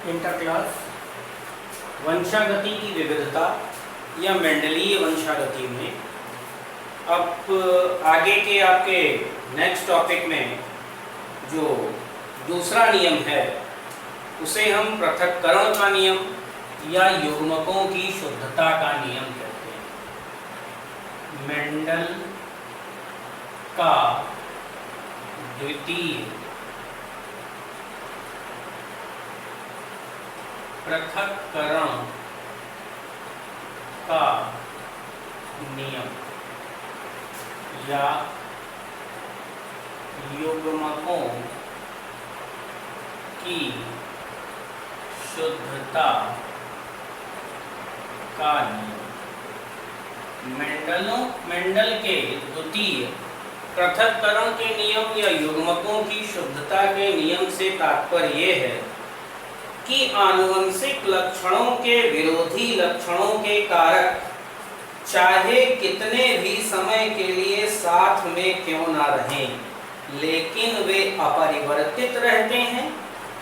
Inter class वंशागति की विविधता या मेंडलीय वंशागति में अब आगे के आपके नेक्स्ट टॉपिक में जो दूसरा नियम है उसे हम पृथक्करण का नियम या युग्मकों की शुद्धता का नियम कहते हैं। मेंडल का द्वितीय पृथक्करण का नियम या युग्मकों की शुद्धता का नियम। मेंडल के द्वितीय पृथक्करण के नियम या युग्मकों की शुद्धता के नियम से तात्पर्य यह है कि आनुवंशिक लक्षणों के विरोधी लक्षणों के कारक चाहे कितने भी समय के लिए साथ में क्यों ना रहें, लेकिन वे अपरिवर्तित रहते हैं,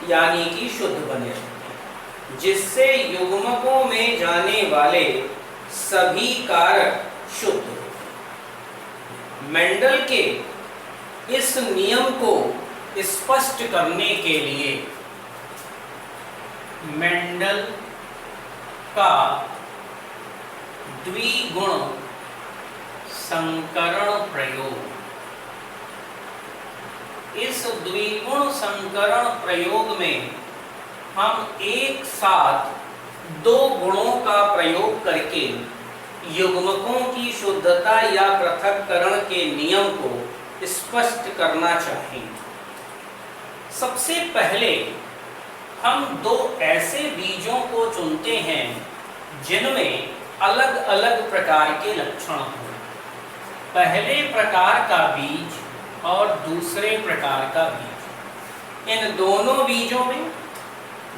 यानी कि शुद्ध बने रहते हैं, जिससे युग्मकों में जाने वाले सभी कारक शुद्ध होते हैं। मेंडल के इस नियम को स्पष्ट करने के लिए मेंडल का द्विगुण संकरण प्रयोग, इस द्विगुण संकरण प्रयोग में हम एक साथ दो गुणों का प्रयोग करके युग्मकों की शुद्धता या पृथक्करण के नियम को स्पष्ट करना चाहेंगे। सबसे पहले हम दो ऐसे बीजों को चुनते हैं जिनमें अलग अलग प्रकार के लक्षण हों। पहले प्रकार का बीज और दूसरे प्रकार का बीज, इन दोनों बीजों में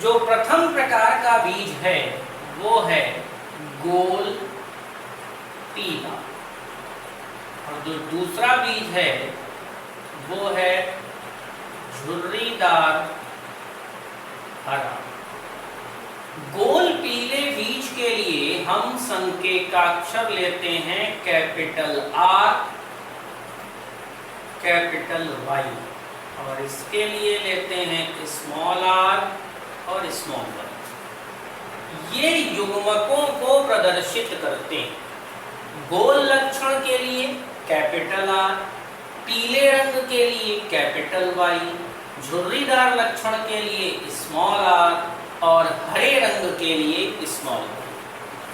जो प्रथम प्रकार का बीज है वो है गोल पीला, और जो दूसरा बीज है वो है झुर्रीदार हरा। गोल पीले बीज के लिए हम संकेताक्षर लेते हैं कैपिटल R, कैपिटल Y, और इसके लिए लेते हैं स्मॉल r और स्मॉल y। ये युग्मकों को प्रदर्शित करते हैं। गोल लक्षण के लिए कैपिटल R, पीले रंग के लिए कैपिटल Y, झुर्रीदार लक्षण के लिए स्मॉल r और हरे रंग के लिए स्मॉल y।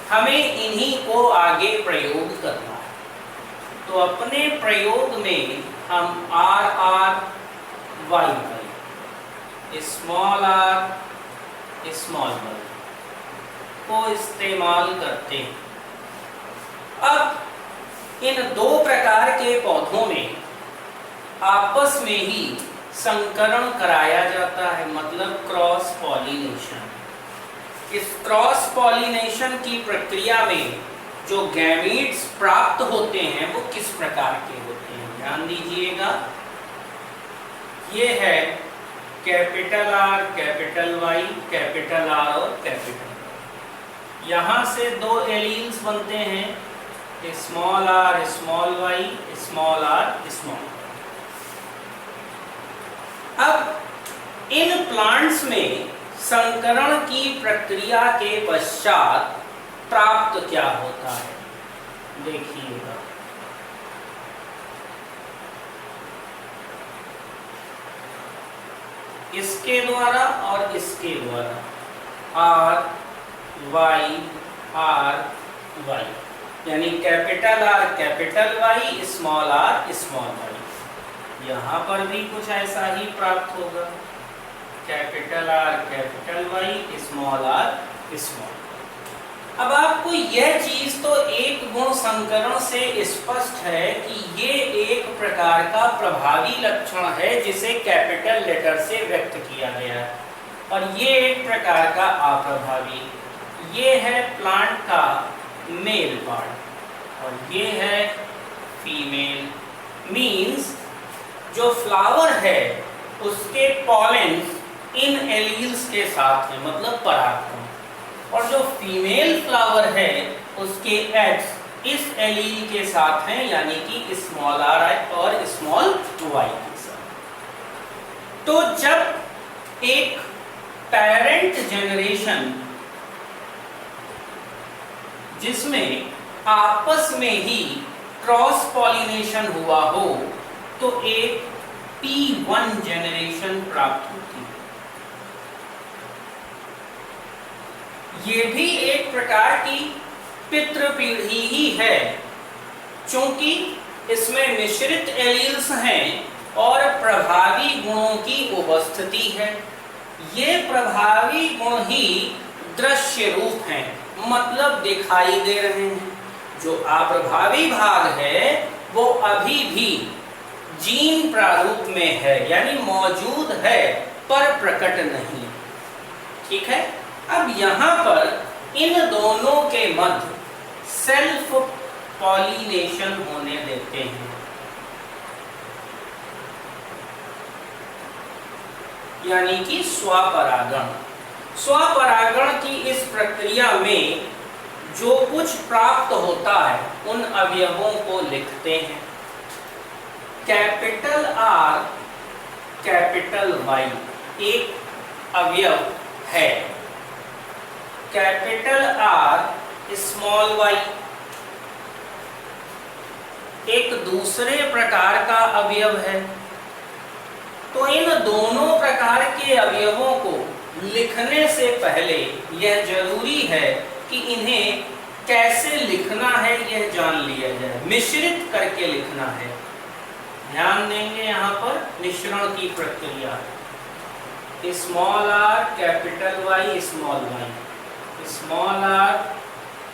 हमें इन्हीं को आगे प्रयोग करना है। तो अपने प्रयोग में हम R R Y Y, small r small y को इस्तेमाल करते हैं। अब इन दो प्रकार के पौधों में आपस में ही संकरण कराया जाता है, मतलब क्रॉस पॉलिनेशन। इस क्रॉस पॉलिनेशन की प्रक्रिया में जो गैमीट्स प्राप्त होते हैं वो किस प्रकार के होते हैं, ध्यान दीजिएगा। ये है capital R, capital Y, capital R और कैपिटल Y। यहाँ से दो एलील्स बनते हैं, small r small y, small r small y। अब इन प्लांट्स में संकरण की प्रक्रिया के पश्चात प्राप्त क्या होता है, देखिएगा। इसके द्वारा और इसके द्वारा R Y R Y, यानी capital R capital Y, small r small y। यहाँ पर भी कुछ ऐसा ही प्राप्त होगा, capital R capital Y, small r small. अब आपको यह चीज तो एक गुण संकरण से स्पष्ट है कि ये एक प्रकार का प्रभावी लक्षण है जिसे कैपिटल लेटर से व्यक्त किया गया है, और ये एक प्रकार का अप्रभावी। ये है प्लांट का मेल पार्ट और ये है फीमेल। मीन्स जो फ्लावर है उसके पॉलेंस इन एलील्स के साथ है, मतलब परागकण। और जो फीमेल फ्लावर है उसके एग्स इस एलील के साथ हैं, यानी कि स्मॉल आर और स्मॉल वाई के साथ। तो जब एक पेरेंट जनरेशन जिसमें आपस में ही क्रॉस पॉलिनेशन हुआ हो तो एक P1 जनरेशन प्राप्त होती है। ये भी एक प्रकार की पितृ पीढ़ी ही है, क्योंकि इसमें मिश्रित एलील्स हैं और प्रभावी गुणों की उपस्थिति है। ये प्रभावी गुण ही दृश्य रूप हैं, मतलब दिखाई दे रहे हैं। जो अप्रभावी भाग है वो अभी भी जीन प्रारूप में है, यानी मौजूद है पर प्रकट नहीं। ठीक है, अब यहां पर इन दोनों के मध्य सेल्फ पॉलिनेशन होने देते हैं, यानी कि स्वपरागण। स्वपरागण की इस प्रक्रिया में जो कुछ प्राप्त होता है उन अवयवों को लिखते हैं। कैपिटल आर कैपिटल वाई एक अवयव है, कैपिटल आर स्मॉल वाई एक दूसरे प्रकार का अवयव है। तो इन दोनों प्रकार के अवयवों को लिखने से पहले यह जरूरी है कि इन्हें कैसे लिखना है यह जान लिया जाए, मिश्रित करके लिखना है। ध्यान देंगे यहाँ पर मिश्रण की प्रक्रिया, small R capital Y small Y, small R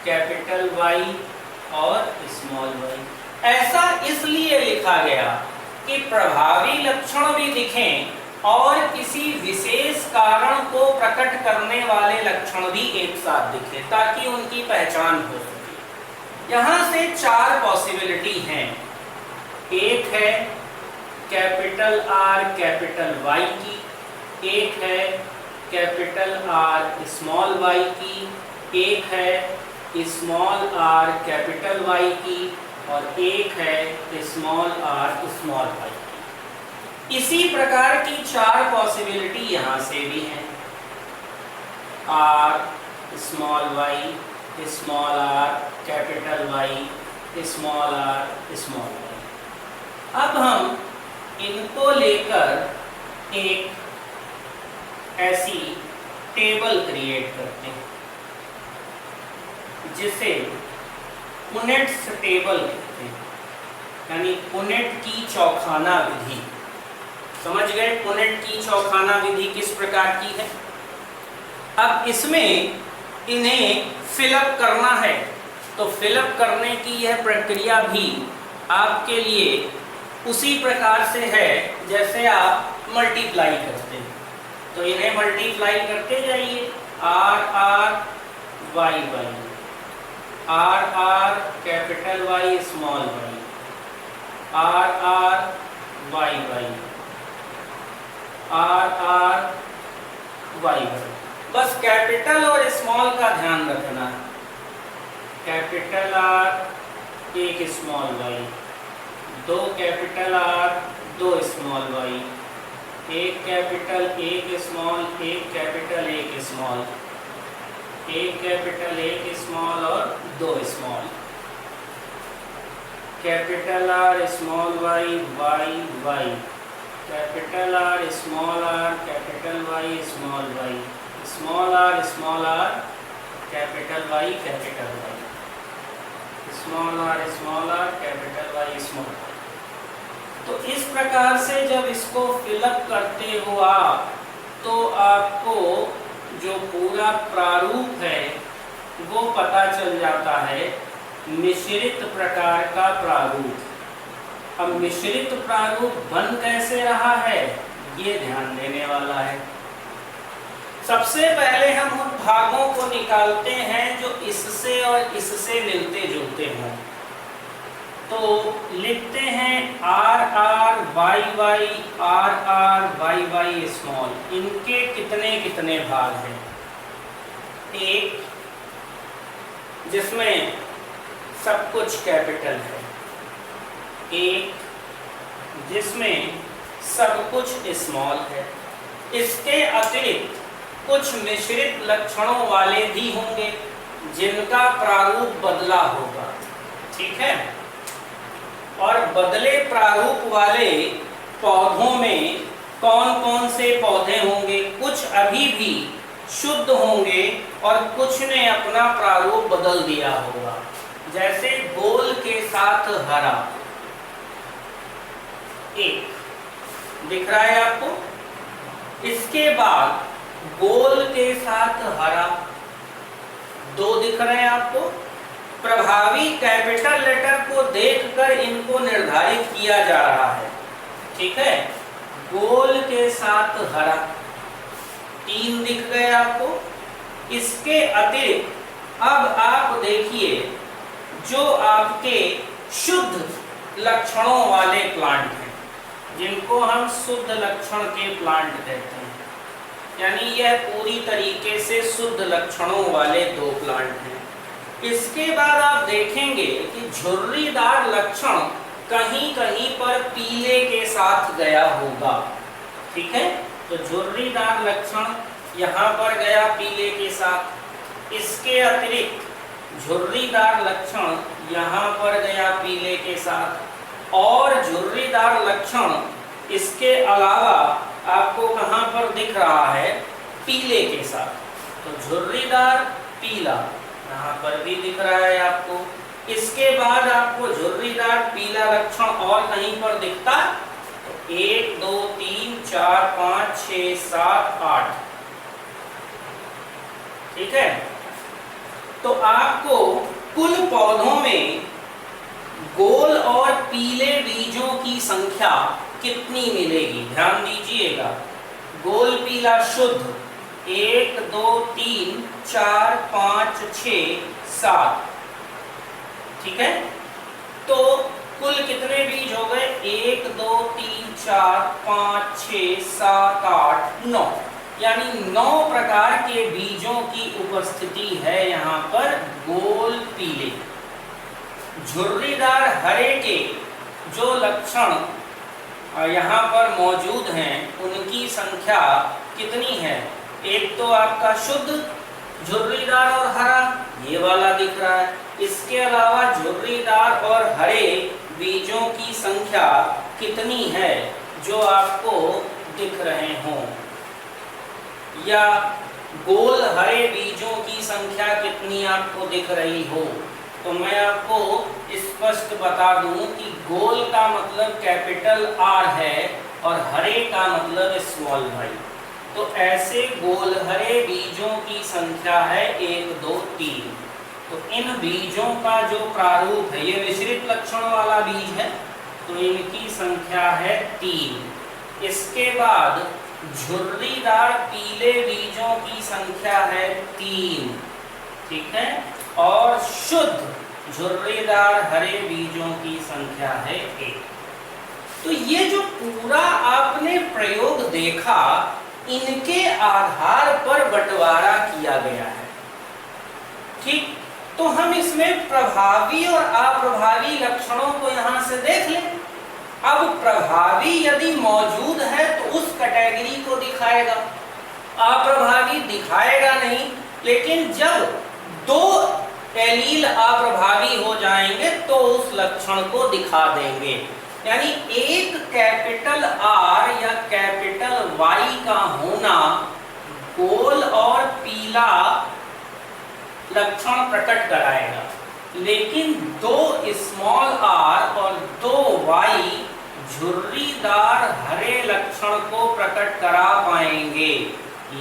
capital Y और स्मॉल वाई। ऐसा इसलिए लिखा गया कि प्रभावी लक्षण भी दिखें और किसी विशेष कारण को प्रकट करने वाले लक्षण भी एक साथ दिखे, ताकि उनकी पहचान हो सके। यहाँ से चार पॉसिबिलिटी हैं। एक है कैपिटल आर कैपिटल वाई की, एक है कैपिटल आर स्मॉल वाई की, एक है स्मॉल आर कैपिटल वाई की और एक है स्मॉल आर स्मॉल वाई की। इसी प्रकार की चार पॉसिबिलिटी यहाँ से भी हैं, R small Y small R capital Y small R small Y. अब हम इनको लेकर एक ऐसी टेबल क्रिएट करते हैं जिसे पुनेट्स टेबल कहते हैं, यानी पुनेट की चौखाना विधि। समझ गए पुनेट की चौखाना विधि किस प्रकार की है। अब इसमें इन्हें फिलअप करना है, तो फिलअप करने की यह प्रक्रिया भी आपके लिए उसी प्रकार से है जैसे आप मल्टीप्लाई करते हैं। तो इन्हें मल्टीप्लाई करते जाइए, R R Y Y, R R capital Y small Y, R R Y Y, R R Y Y. बस कैपिटल और स्मॉल का ध्यान रखना है। कैपिटल आर एक स्मॉल वाई, दो कैपिटल आर दो स्मॉल वाई, एक कैपिटल एक स्मॉल, एक कैपिटल एक स्मॉल, एक कैपिटल एक स्मॉल और दो small. Capital R small Y Y Y, capital R small R capital Y small Y, small R capital Y capital Y, small R capital Y small Y. तो इस प्रकार से जब इसको फिलअप करते हो आप, तो आपको जो पूरा प्रारूप है वो पता चल जाता है, मिश्रित प्रकार का प्रारूप। अब मिश्रित प्रारूप बन कैसे रहा है ये ध्यान देने वाला है। सबसे पहले हम उन भागों को निकालते हैं जो इससे और इससे मिलते जुलते हों। तो लिखते हैं R R Y Y R R Y Y small, इनके कितने कितने भाग हैं? एक जिसमें सब कुछ कैपिटल है, एक जिसमें सब कुछ स्मॉल है। इसके अतिरिक्त कुछ मिश्रित लक्षणों वाले भी होंगे जिनका प्रारूप बदला होगा, ठीक है। और बदले प्रारूप वाले पौधों में कौन कौन से पौधे होंगे? कुछ अभी भी शुद्ध होंगे और कुछ ने अपना प्रारूप बदल दिया होगा, जैसे गोल के साथ हरा, एक दिख रहा है आपको। इसके बाद गोल के साथ हरा, दो दिख रहे हैं आपको। प्रभावी कैपिटल लेटर को देखकर इनको निर्धारित किया जा रहा है, ठीक है। गोल के साथ हरा, तीन दिख गए आपको। इसके अतिरिक्त अब आप देखिए जो आपके शुद्ध लक्षणों वाले प्लांट हैं, जिनको हम शुद्ध लक्षण के प्लांट कहते हैं, यानी यह पूरी तरीके से शुद्ध लक्षणों वाले दो प्लांट हैं। इसके बाद आप देखेंगे कि झुर्रीदार लक्षण कहीं कहीं पर पीले के साथ गया होगा, ठीक है। तो झुर्रीदार लक्षण यहाँ पर गया पीले के साथ। इसके अतिरिक्त झुर्रीदार लक्षण यहाँ पर गया पीले के साथ, और झुर्रीदार लक्षण इसके अलावा आपको कहाँ पर दिख रहा है? पीले के साथ। तो झुर्रीदार पीला यहाँ पर भी दिख रहा है आपको। इसके बाद आपको झुर्रीदार पीला लक्षण और कहीं पर दिखता? तो 1 2 3 4 5 6 7 8, ठीक है। तो आपको कुल पौधों में गोल और पीले बीजों की संख्या कितनी मिलेगी? ध्यान दीजिएगा। गोल पीला शुद्ध 1 2 3 4 5 6 7, ठीक है। तो कुल कितने बीज हो गए? 1 2 3 4 5 6 7 8 9, यानी 9 प्रकार के बीजों की उपस्थिति है यहाँ पर गोल पीले। झुर्रीदार हरे के जो लक्षण यहाँ पर मौजूद हैं उनकी संख्या कितनी है? एक तो आपका शुद्ध झुर्रीदार और हरा, ये वाला दिख रहा है। इसके अलावा झुर्रीदार और हरे बीजों की संख्या कितनी है जो आपको दिख रहे हों? या गोल हरे बीजों की संख्या कितनी आपको दिख रही हो? तो मैं आपको स्पष्ट बता दूं कि गोल का मतलब कैपिटल आर है और हरे का मतलब स्मॉल भाई। तो ऐसे गोल हरे बीजों की संख्या है 1 2 3। तो इन बीजों का जो प्रारूप है, ये मिश्रित लक्षण वाला बीज है, तो इनकी संख्या है 3। इसके बाद झुर्रीदार पीले बीजों की संख्या है 3, ठीक है। और शुद्ध झुर्रीदार हरे बीजों की संख्या है 1। तो ये जो पूरा आपने प्रयोग देखा, इनके आधार पर बंटवारा किया गया है, ठीक। तो हम इसमें प्रभावी और अप्रभावी लक्षणों को यहां से देख लें। अब प्रभावी यदि मौजूद है तो उस कैटेगरी को दिखाएगा, अप्रभावी दिखाएगा नहीं। लेकिन जब दो एलील अप्रभावी हो जाएंगे तो उस लक्षण को दिखा देंगे। यानी एक कैपिटल आर या कैपिटल वाई का होना गोल और पीला लक्षण प्रकट कराएगा, लेकिन 2 स्मॉल आर और 2 वाई झुर्रीदार हरे लक्षण को प्रकट करा पाएंगे।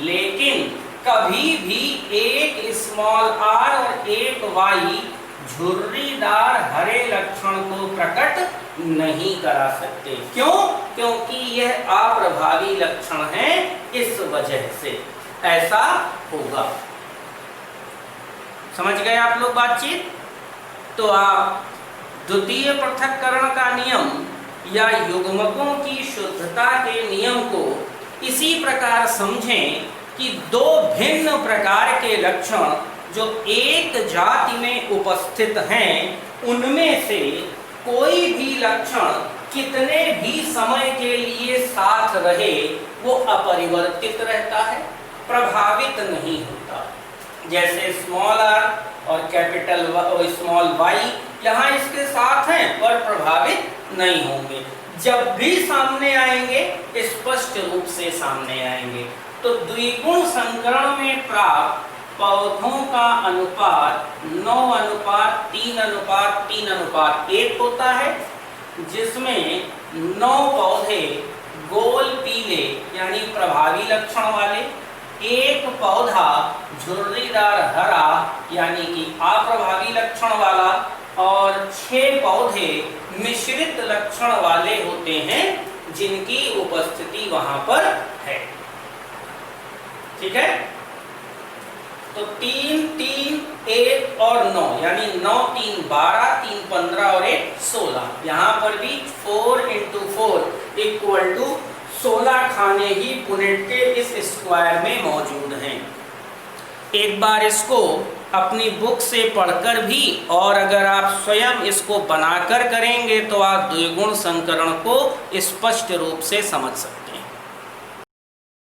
लेकिन कभी भी एक स्मॉल आर और एक वाई झुर्रीदार हरे लक्षण को प्रकट नहीं करा सकते। क्यों? क्योंकि यह अप्रभावी लक्षण है, इस वजह से ऐसा होगा। समझ गए आप लोग बातचीत? तो आप द्वितीय पृथक्करण का नियम या युग्मकों की शुद्धता के नियम को इसी प्रकार समझें कि दो भिन्न प्रकार के लक्षण जो एक जाति में उपस्थित हैं, उनमें से कोई भी लक्षण कितने भी समय के लिए साथ रहे वो अपरिवर्तित रहता है, प्रभावित नहीं होता। जैसे स्मॉल r और कैपिटल स्मॉल y यहाँ इसके साथ हैं पर प्रभावित नहीं होंगे। जब भी सामने आएंगे स्पष्ट रूप से सामने आएंगे। तो द्विगुण संकरण में प्राप्त पौधों का अनुपात 9:3:3:1 होता है, जिसमें 9 पौधे गोल पीले यानी प्रभावी लक्षण वाले, एक पौधा झुर्रीदार हरा यानी कि अप्रभावी लक्षण वाला और 6 पौधे मिश्रित लक्षण वाले होते हैं जिनकी उपस्थिति वहां पर है। ठीक है, तो 3, 3, 1 और 9 यानी 9, 3, 12, 3, 15 और 1, 16। यहाँ पर भी 4 × 4 = 16 खाने ही पुनेट के इस स्क्वायर में मौजूद हैं। एक बार इसको अपनी बुक से पढ़कर भी और अगर आप स्वयं इसको बनाकर करेंगे तो आप द्विगुण संकरण को स्पष्ट रूप से समझ सकते हैं।